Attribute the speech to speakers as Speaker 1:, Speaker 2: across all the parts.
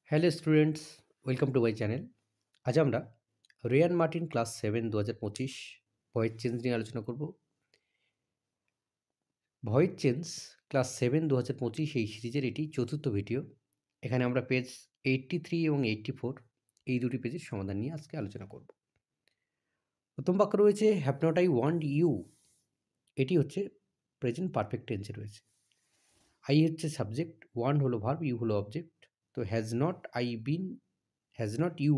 Speaker 1: Hello students, welcome to my channel. আজ আমরা Wren Martin class 7 2025 voice change নিয়ে আলোচনা করব। ভয়েড চেঞ্জ ক্লাস 7 2025 এই সিরিজের এটি চতুর্থ ভিডিও। এখানে আমরা পেজ 83 এবং 84 এই দুটি পেজের সমাধান নিয়ে আজকে আলোচনা করব। প্রথম বাক্য রয়েছে have not I want you, এটি হচ্ছে প্রেজেন্ট পারফেক্ট টেন্সে রয়েছে। আই হচ্ছে সাবজেক্ট, ওয়ান্ট হলো ভার্ব, ইউ হলো অবজেক্ট। তো has not you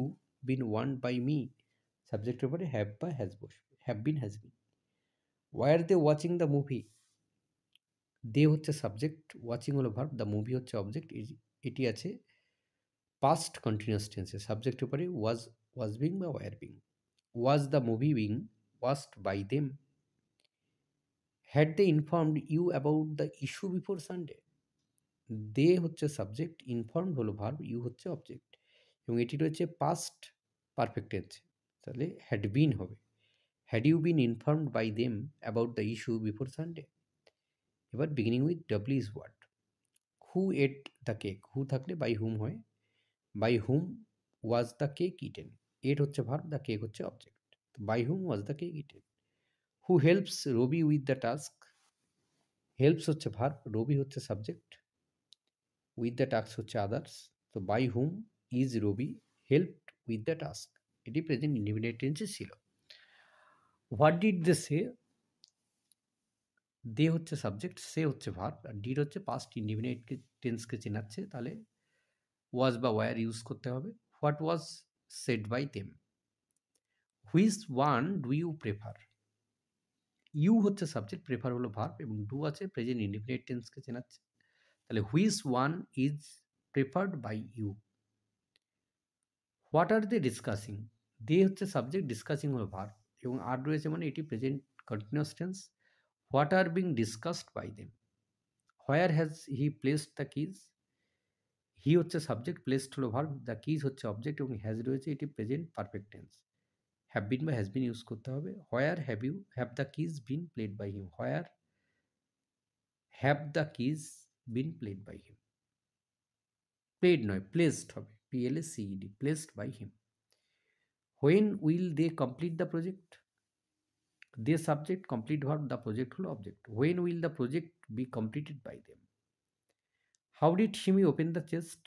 Speaker 1: been want by me, সাবজেক্টের উপরে হ্যাভ বা হ্যাজ বসবে, have been has been. Why are they watching the movie, they হচ্ছে সাবজেক্ট, ওয়াচিং হলো ভার্ব, দ্য মুভি হচ্ছে অবজেক্ট। এটি আছে পাস্ট কন্টিনিউয়াস টেন্সে, সাবজেক্টের উপরে ওয়াজ বিং বা were being. Was the movie being watched by them? Had they informed you about the issue before Sunday, they হচ্ছে সাবজেক্ট, ইনফর্মড হলো ভার্ব, ইউ হচ্ছে অবজেক্ট এবং এটি রয়েছে পাস্ট পারফেক্ট টেন্সে, তাহলে হ্যাড বিন হবে। Had you been informed by them about the issue before Sunday? এবার beginning with W is word. Who ate the cake, who থাকলে বাই হুম হয়, by whom was the cake eaten. Ate হচ্ছে verb, the cake হচ্ছে object, by whom was the cake eaten. Who helps Rabi with the task, helps হচ্ছে verb, Rabi হচ্ছে subject, with the task হচ্ছে others. তো by whom is Rabi helped with the task, এটি present indefinite টেন্সে ছিল। What did they সে, দে হচ্ছে subject, say হচ্ছে verb, আর ডিড হচ্ছে পাস্ট ইনডিফিনিট টেন্সকে চেনাচ্ছে, তাহলে ওয়াজ বা ওয়ার ইউজ করতে হবে। What was said by them. Which one do you prefer, you হচ্ছে সাবজেক্ট, প্রেফার হলো ভার্ব এবং ডু আছে প্রেজেন্ট ইনডিফিনিট টেন্সকে চেনাচ্ছে, তাহলে which one is preferred by you. What are they discussing, they হচ্ছে সাবজেক্ট, ডিসকাসিং হলো ভার্ব এবং আর রয়েছে মানে এটি present continuous tense. What are being discussed by them. Where has he placed the keys, he হচ্ছে সাবজেক্ট, প্লেসড হলো verb, the keys হচ্ছে object এবং হ্যাজ রয়েছে, এটি present perfect tense. Have been বা হ্যাজ বিন ইউজ করতে হবে। Where have the keys been played by him, where have the keys been played by him. Played নয়, placed হবে, PLACED, placed by him. When will they complete the project, they subject, complete verb, the project হলো object. When will the project be completed by them. How did Simi open the chest,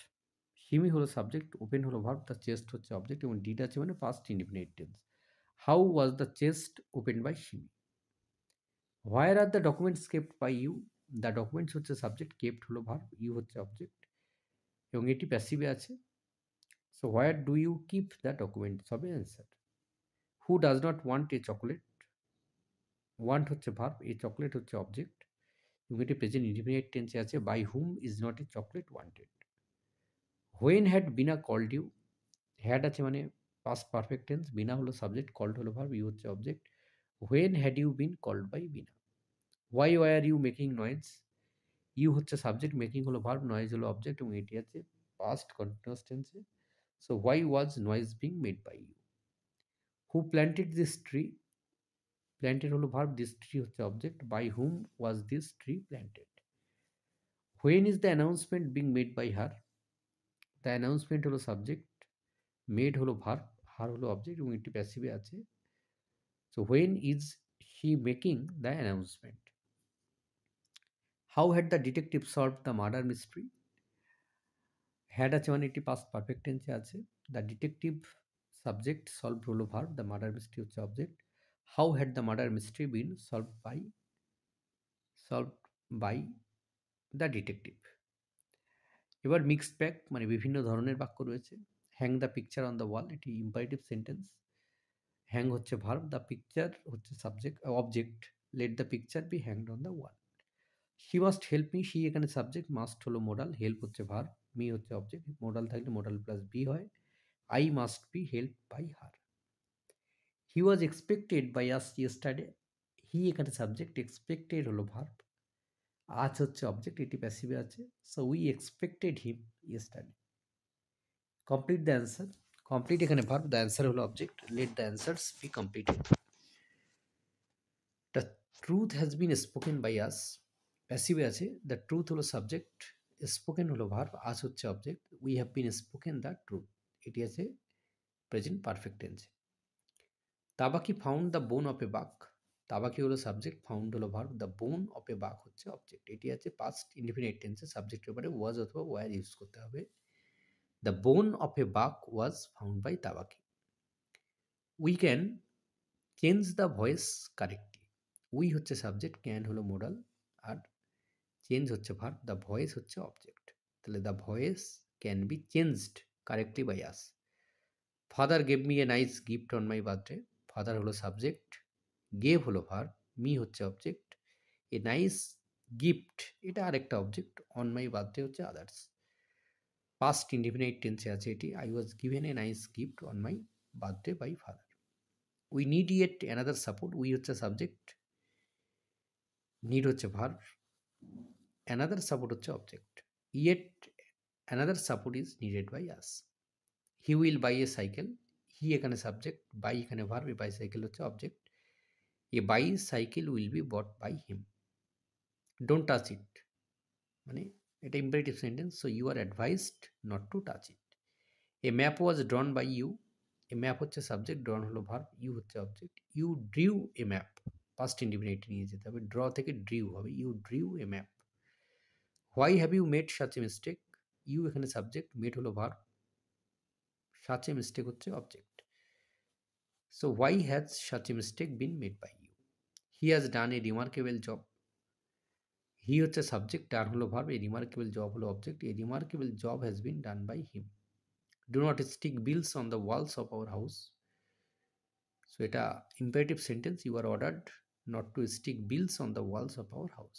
Speaker 1: Simi হলো subject, open হলো verb, the chest হচ্ছে object এবং did আছে মানে past indefinite tense. How was the chest open by Simi. Where are the documents kept by you, the documents হচ্ছে subject, kept হলো verb, you হচ্ছে object এবং এটি প্যাসিভে আছে। So where do you keep the documents হবে answer. Who does not want a chocolate, want হচ্ছে verb, a chocolate হচ্ছে অবজেক্ট এবং এটি প্রেজেন্ট ইনডিফিনিট টেন্সে আছে। By whom is not a chocolate wanted. When had Bina called you, had আছে মানে past perfect tense, Bina হলো সাবজেক্ট, কল্ড হলো ভার্ব, ইউ হচ্ছে object. When had you been called by Bina. Why are you making noise, you হচ্ছে subject, making হলো verb, noise হলো object এবং এটি আছে পাস্ট কন্টিনিউয়াস টেন্সে। So why was noise being made by you. Who planted this tree, planted হলো verb, this tree হচ্ছে object, by whom was this tree planted. When is the announcement being made by her, the announcement হলো subject, made হলো verb, her হলো object এবং এটি প্যাসিভে আছে। So when is he making the announcement. How had the detective solve the murder mystery, had আছে মানে এটি পাস্ট পারফেক্ট টেন্সে আছে, দ্য ডিটেকটিভ সাবজেক্ট, সলভ হলো ভার্ব, দ্য মার্ডার মিস্ট্রি হচ্ছে object. How had the murder mystery been solve by the detective. এবার mixed bag মানে বিভিন্ন ধরনের বাক্য রয়েছে। Hang the picture on the wall, এটি ইম্পারেটিভ সেন্টেন্স, হ্যাং হচ্ছে ভার্ব, দ্য পিকচার হচ্ছে subject object, let the picture be hanged on the wall. She must help me, she এখানে সাবজেক্ট, মাস্ট হলো মোডাল, হেল্প হচ্ছে verb, me হচ্ছে object, modal থাকলে modal plus be হয়। I must be help by her. He was expected by us yesterday, he এখানে subject, expected হলো verb, us হচ্ছে object, এটি প্যাসিভে আছে। So we expected him yesterday. Complete the answer, complete এখানে verb, the answer হলো object, let the answers be completed. The truth has been spoken by us, প্যাসিভে আছে, দ্য ট্রুথ হলো সাবজেক্ট, স্পোকেন হলো ভার্ব, আজ হচ্ছে object, we have been spoken the truth, এটি আছে present perfect টেন্সে। Tabaqui found the bone of a bagh, Tabaqui হলো subject, found হলো verb, the bone of a বাঘ হচ্ছে অবজেক্ট, এটি আছে পাস্ট ইনডিফিনিট টেন্সে। সাবজেক্টের উপরে ওয়াজ অথবা ওয়ার ইউজ করতে হবে। The bone of a bagh was found by Tabaqui. We can change the voice correctly, we হচ্ছে সাবজেক্ট, ক্যান হলো মোডাল, আর চেঞ্জ হচ্ছে ভার্ব, দ্য ভয়েস হচ্ছে অবজেক্ট। তাহলে the voice can be changed correctly by us. Father gave me a nice gift on my birthday, father হলো subject, gave হলো verb, me হচ্ছে object, a nice gift এটা আরেকটা object, on my birthday হচ্ছে others. Past indefinite টেন্সে আছে এটি, I was given a nice gift on my birthday by father. We need yet another support, we হচ্ছে subject, need হচ্ছে verb, another support হচ্ছে object, yet another support is needed by us. He will buy a cycle, he এখানে subject, buy এখানে verb, a bicycle হচ্ছে object, a bicycle will be bought by him. Don't touch it মানে এটা imperative sentence, so you are advised not to touch it. A map was drawn by you, a map হচ্ছে subject, drawn হলো verb, you হচ্ছে object, you drew a map, past ইন্ডিফিনিটে নিয়ে যেতে হবে, draw থেকে ড্রিউ হবে, you drew a map. Why have you made such a mistake, you এখানে সাবজেক্ট, মেড হলো ভার্ব, সাচ এ মিস্টেক হচ্ছে object, so why has such a mistake been made by you. He has done a remarkable job, হি হচ্ছে subject, done হলো verb, a remarkable job হলো object, a remarkable job has been done by him. Do not stick bills on the walls of our house, so এটা imperative sentence, you are ordered not to stick bills on the walls of our house.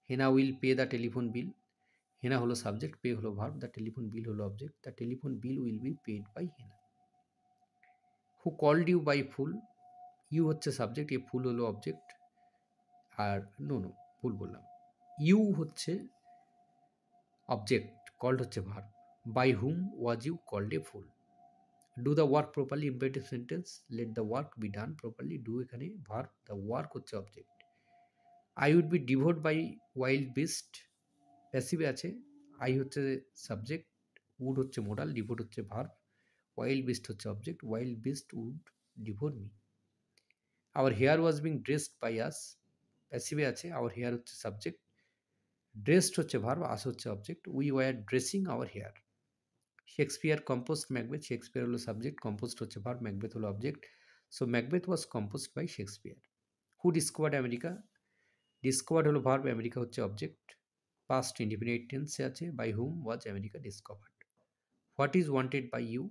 Speaker 1: Hena will pay the telephone bill, Hena হলো subject, pay হলো verb, the telephone bill হলো object, the telephone bill will be paid by Hena. Who called you by fool, you হচ্ছে subject, a fool হলো object, আর no no ভুল বললাম, you হচ্ছে object, called হচ্ছে verb, by whom was you called a fool. Do the work properly imperative sentence, let the work be done properly, do এখানে verb, the work হচ্ছে object. I would be ডিভোট by wild beast, প্যাসিভে আছে, I হচ্ছে subject, would হচ্ছে modal, ডিভোট হচ্ছে verb, wild beast হচ্ছে অবজেক্ট, ওয়াইল্ড বিস্ট উড ডিভোট me. Our hair was being dressed by us, প্যাসিভে আছে, আওয়ার হেয়ার হচ্ছে সাবজেক্ট, ড্রেসড হচ্ছে ভার্ব, আস হচ্ছে object, we were dressing our hair. Shakespeare composed Macbeth, Shakespeare হলো subject, composed হচ্ছে verb, Macbeth হলো object, so Macbeth was composed by Shakespeare. Who discovered America, discovered হলো verb, America হচ্ছে object, past indefinite টেন্সে আছে, by whom was America discovered. What is wanted by you,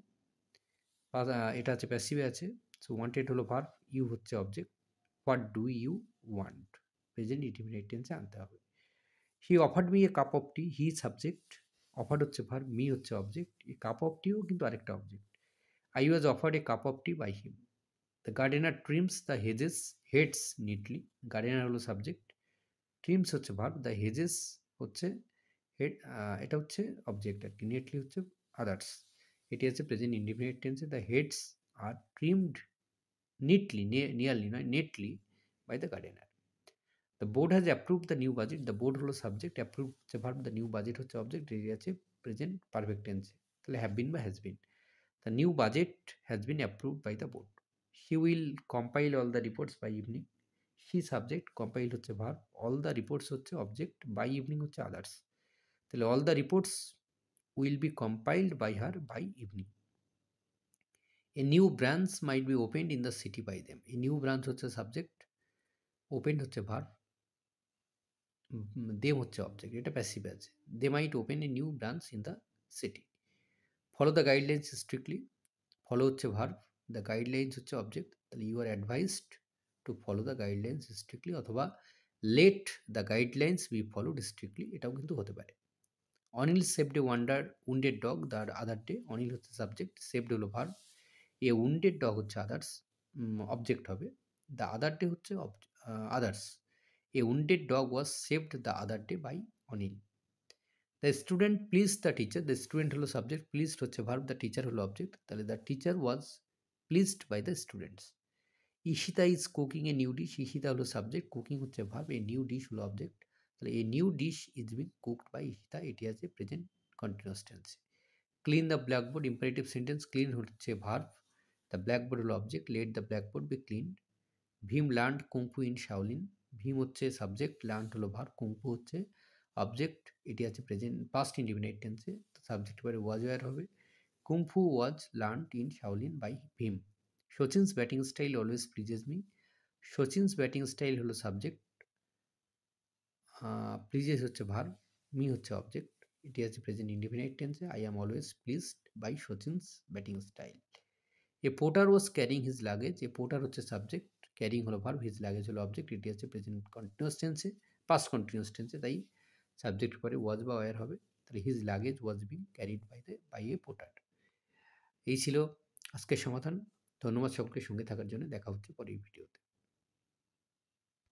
Speaker 1: এটা আছে প্যাসিভে আছে, সো ওয়ান্টেড হলো ভার্ব, ইউ হচ্ছে object, what do you want present indefinite টেন্সে আনতে হবে। He offered me a cup of tea, he subject, offered হচ্ছে ভার্ব, মি হচ্ছে অবজেক্ট, এই কাপ অফ টিও কিন্তু আরেকটা object, I was offered a cup of tea by him. The gardener trims the hedges heads neatly, gardener হলো subject, trims হচ্ছে verb, the hedges হচ্ছে head, এটা হচ্ছে অবজেক্ট আর কি, নেটলি হচ্ছে আদার্স, এটি আছে প্রেজেন্ট ইনডিফিনিট টেন্সে, the heads are trimmed neatly, nearly নয় neatly, by the gardener. The board has approve the new budget, the board হলো সাবজেক্ট, অ্যাপ্রুভ হচ্ছে ভার্ব, দ্য নিউ বাজেট হচ্ছে অবজেক্ট, এটি আছে প্রেজেন্ট পারফেক্ট টেন্সে, তাহলে হ্যাভ বিন বা has been. The new budget has been approved by the board. He will compile all the reports by evening, he subject, compile হচ্ছে verb, all the reports হচ্ছে object, by evening হচ্ছে others, তাহলে all the reports will be compiled by her by evening. A new branch might be opened in the city by them, a new branch হচ্ছে subject, opened হচ্ছে verb, them হচ্ছে object, এটা passive আছে, they might open a new branch in the city. Follow the guidelines strictly, follow হচ্ছে verb, the guidelines হচ্ছে object, তাহলে you are advised to follow the guidelines strictly, অথবা let the guidelines be followed strictly, এটাও কিন্তু হতে পারে। Anil saved a wounded dog the other day, Anil হচ্ছে subject, saved হলো ভার্ব, এ উন্ডেড ডগ হচ্ছে আদার্স, অবজেক্ট হবে, দ্য আদার ডে হচ্ছে others, a wounded dog was saved the other day by Anil. The student please the teacher, the student হলো subject, pleased হচ্ছে verb, the teacher হলো object, তাহলে the teacher was pleased by the students. Ishita is cooking a new dish, Ishita হলো subject, cooking হচ্ছে verb, a new dish হলো object, তাহলে a new dish is being cooked by Ishita, এটি আছে present continuous টেন্সে। Clean the blackboard imperative sentence, clean হচ্ছে verb, the blackboard হলো object, let the blackboard be cleaned. Bheem learned kung fu in Shaolin, Bheem হচ্ছে subject, learned হলো verb, kung fu হচ্ছে object, এটি আছে প্রেজেন্ট পাস্ট ইন্ডিফিনিট টেন্সে, সাবজেক্ট পরে ওয়াজ ওয়্যার হবে। Kung fu was learned in Shaolin by Bheem. Sachin's batting style always pleases me, Sachin's batting style হলো subject, pleases হচ্ছে ভার্ব, মি হচ্ছে অবজেক্ট, এটি আছে প্রেজেন্ট ইন্ডিফিনিট টেন্সে। I am always pleased by Sachin's batting style. A porter was carrying his luggage, a porter হচ্ছে subject, carrying হলো verb, his luggage হলো object, এটি আছে প্রেজেন্ট কন্টিনিউয়াস টেন্সে, পাস্ট কন্টিনিউয়াস টেন্সে, তাই সাবজেক্ট পরে ওয়াজ বা ওয়্যার হবে। তাহলে his luggage was being carried by a porter. এই ছিল আজকের সমাধান। ধন্যবাদ সকলকে সঙ্গে থাকার জন্য। দেখা হচ্ছে পরের ভিডিওতে।